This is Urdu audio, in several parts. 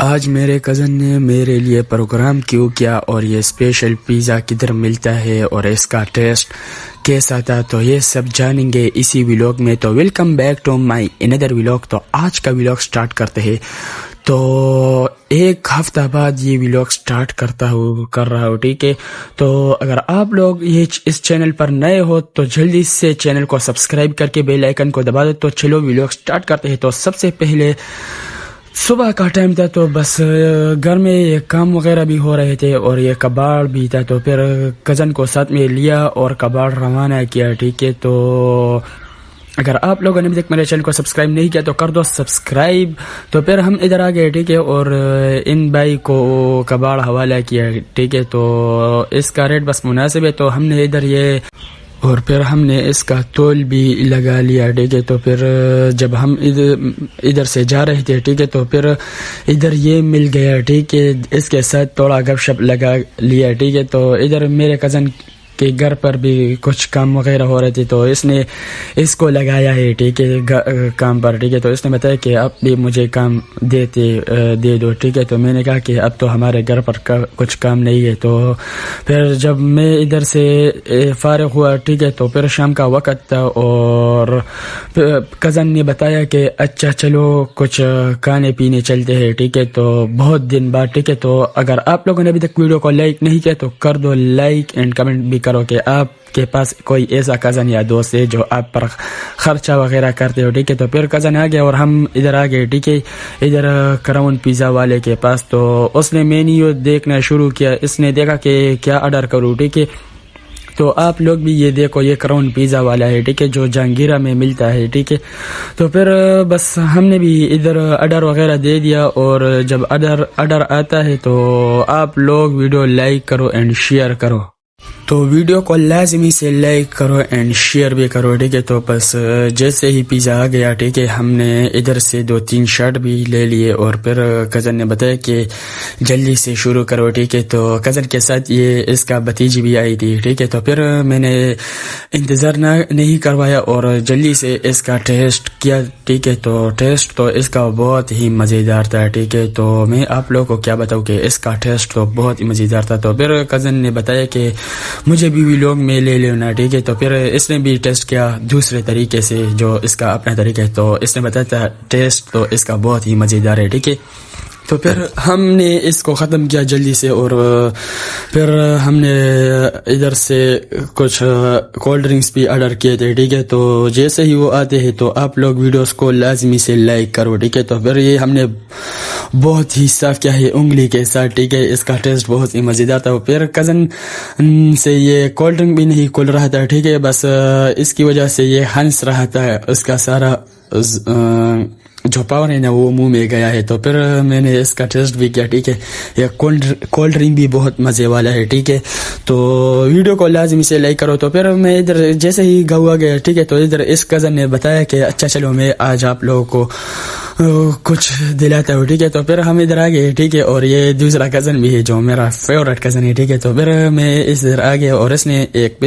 آج میرے کزن نے میرے لیے پروگرام کیوں کیا اور یہ اسپیشل پیزا کدھر ملتا ہے اور اس کا ٹیسٹ کیسا تھا، تو یہ سب جانیں گے اسی ویلاگ میں۔ تو ویلکم بیک ٹو مائی اندر ویلاگ۔ تو آج کا ویلاگ سٹارٹ کرتے ہیں۔ تو ایک ہفتہ بعد یہ ویلاگ سٹارٹ کر رہا ہوں، ٹھیک ہے۔ تو اگر آپ لوگ اس چینل پر نئے ہو تو جلدی سے چینل کو سبسکرائب کر کے بیل آئیکن کو دبا دو۔ تو چلو ویلاگ سٹارٹ کرتے ہیں۔ تو سب سے پہلے صبح کا ٹائم تھا، تو بس گھر میں یہ کام وغیرہ بھی ہو رہے تھے اور یہ کباڑ بھی تھا، تو پھر کزن کو ساتھ میں لیا اور کباڑ روانہ کیا، ٹھیک ہے۔ تو اگر آپ لوگوں نے ابھی تک میرے چینل کو سبسکرائب نہیں کیا تو کر دو سبسکرائب۔ تو پھر ہم ادھر آ گئے، ٹھیک ہے، اور ان بھائی کو کباڑ حوالہ کیا، ٹھیک ہے۔ تو اس کا ریٹ بس مناسب ہے، تو ہم نے ادھر یہ اور پھر ہم نے اس کا تول بھی لگا لیا، ٹھیک ہے۔ تو پھر جب ہم ادھر سے جا رہے تھے، ٹھیک ہے، تو پھر ادھر یہ مل گیا، ٹھیک ہے، اس کے ساتھ تھوڑا گپ شپ لگا لیا، ٹھیک ہے۔ تو ادھر میرے کزن کے گھر پر بھی کچھ کام وغیرہ ہو رہے تھے، تو اس نے اس کو لگایا ہے، ٹھیک ہے، کام پر، ٹھیک ہے۔ تو اس نے بتایا کہ اب بھی مجھے کام دے دو، ٹھیک ہے۔ تو میں نے کہا کہ اب تو ہمارے گھر پر کچھ کام نہیں ہے۔ تو پھر جب میں ادھر سے فارغ ہوا، ٹھیک ہے، تو پھر شام کا وقت تھا اور کزن نے بتایا کہ اچھا چلو کچھ کھانے پینے چلتے ہیں، ٹھیک ہے۔ تو بہت دن بعد، ٹھیک ہے۔ تو اگر آپ لوگوں نے ابھی تک ویڈیو کو لائک نہیں کیا تو کر دو لائک اینڈ کمنٹ بھی کرو کہ آپ کے پاس کوئی ایسا کزن یا دوست ہے جو آپ پر خرچہ وغیرہ کرتے ہو، ٹھیک ہے۔ تو پھر کزن آ گیا اور ہم ادھر آ گئے، ٹھیک ہے، ادھر کراؤن پیزا والے کے پاس۔ تو اس نے مینیو دیکھنا شروع کیا، اس نے دیکھا کہ کیا آرڈر کروں، ٹھیک ہے۔ تو آپ لوگ بھی یہ دیکھو، یہ کراؤن پیزا والا ہے، ٹھیک ہے، جو جہانگیرہ میں ملتا ہے، ٹھیک ہے۔ تو پھر بس ہم نے بھی ادھر آرڈر وغیرہ دے دیا، اور جب آرڈر آتا ہے تو آپ لوگ ویڈیو لائک کرو اینڈ شیئر کرو۔ تو ویڈیو کو لازمی سے لائک کرو اینڈ شیئر بھی کرو، ٹھیک ہے۔ تو بس جیسے ہی پیزا آ گیا، ٹھیک ہے، ہم نے ادھر سے 2-3 شارٹ بھی لے لیے، اور پھر کزن نے بتایا کہ جلدی سے شروع کرو، ٹھیک ہے۔ تو کزن کے ساتھ یہ اس کا بھتیجی بھی آئی تھی، ٹھیک ہے۔ تو پھر میں نے انتظار نہیں کروایا اور جلدی سے اس کا ٹیسٹ کیا، ٹھیک ہے۔ تو ٹیسٹ تو اس کا بہت ہی مزیدار تھا، ٹھیک ہے۔ تو میں آپ لوگوں کو کیا بتاؤں کہ اس کا ٹیسٹ تو بہت ہی مزیدار تھا۔ تو پھر کزن نے بتایا کہ مجھے بھی ویلاگ میں لے لینا، ٹھیک ہے۔ تو پھر اس نے بھی ٹیسٹ کیا دوسرے طریقے سے، جو اس کا اپنا طریقہ ہے۔ تو اس نے بتایا تھا ٹیسٹ تو اس کا بہت ہی مزیدار ہے، ٹھیک ہے۔ تو پھر ہم نے اس کو ختم کیا جلدی سے، اور پھر ہم نے ادھر سے کچھ کولڈ ڈرنکس بھی آرڈر کیے تھے، ٹھیک ہے۔ تو جیسے ہی وہ آتے ہیں تو آپ لوگ ویڈیوز کو لازمی سے لائک کرو، ٹھیک ہے۔ تو پھر یہ ہم نے بہت ہی صاف کیا ہے انگلی کے ساتھ، ٹھیک ہے، اس کا ٹیسٹ بہت ہی مزیدار تھا۔ پھر کزن سے یہ کولڈ ڈرنک بھی نہیں کھل رہا تھا، ٹھیک ہے، بس اس کی وجہ سے یہ ہنس رہا تھا، اس کا سارا جو پاور ہے نا وہ منہ میں گیا ہے۔ تو پھر میں نے اس کا ٹیسٹ بھی کیا، ٹھیک ہے، یہ کولڈ ڈرنک بھی بہت مزے والا ہے، ٹھیک ہے۔ تو ویڈیو کو لازمی سے لائک کرو۔ تو پھر میں ادھر جیسے ہی گوا گیا، ٹھیک ہے، تو ادھر اس کزن نے بتایا کہ اچھا چلو میں آج آپ لوگوں کو کچھ دلاتا ہوں، ٹھیک ہے۔ تو پھر ہم ادھر آ گئے، ٹھیک ہے، اور یہ دوسرا کزن بھی ہے جو میرا فیورٹ کزن ہے، ٹھیک ہے۔ تو پھر میں ادھر آ گیا اور اس نے ایک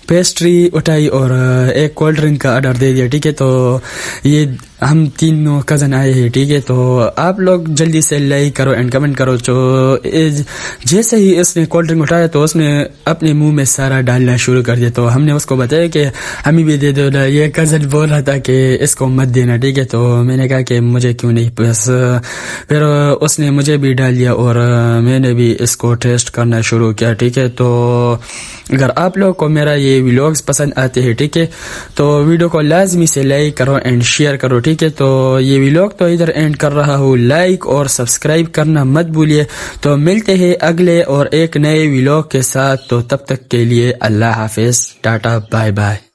پیسٹری اٹھائی اور ایک کولڈ ڈرنک کا آرڈر دے دیا، ٹھیک ہے۔ تو یہ ہم تینوں کزن آئے ہیں، ٹھیک ہے۔ تو آپ لوگ جلدی سے لائک کرو اینڈ کمنٹ کرو۔ جو جیسے ہی اس نے کولڈ ڈرنک اٹھایا تو اس نے اپنے منہ میں سارا ڈالنا شروع کر دیا۔ تو ہم نے اس کو بتایا کہ ہمیں بھی دے دو، یہ کزن بول رہا تھا کہ اس کو مت دینا، ٹھیک ہے۔ تو میں نے کہا کہ مجھے کیوں نہیں، بس پھر اس نے مجھے بھی ڈال دیا اور میں نے بھی اس کو ٹیسٹ کرنا شروع کیا، ٹھیک ہے۔ تو اگر آپ لوگ کو میرا یہ ویلاگز پسند آتے ہیں، ٹھیک ہے، تو ویڈیو کو لازمی سے لائک کرو اینڈ شیئر کرو، ٹھیک ہے۔ تو یہ ویلاگ تو ادھر اینڈ کر رہا ہوں، لائک اور سبسکرائب کرنا مت بھولیے۔ تو ملتے ہیں اگلے اور ایک نئے ویلاگ کے ساتھ، تو تب تک کے لیے اللہ حافظ، ٹاٹا، بائے بائے۔